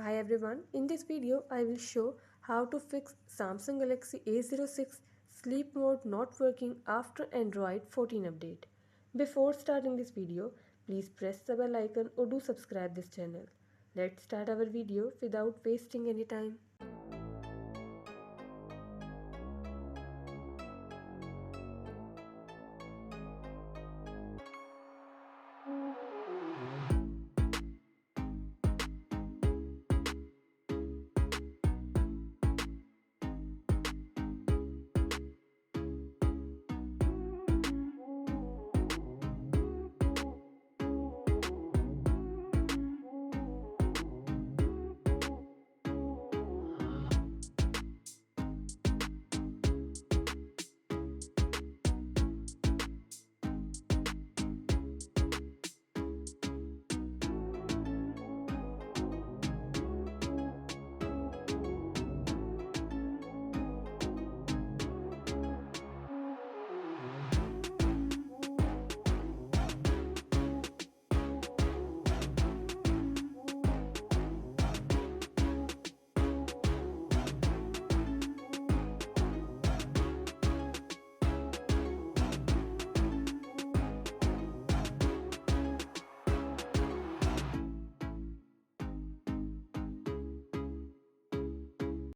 Hi everyone, in this video I will show how to fix Samsung Galaxy A06 sleep mode not working after Android 14 update. Before starting this video, please press the bell icon or do subscribe this channel. Let's start our video without wasting any time.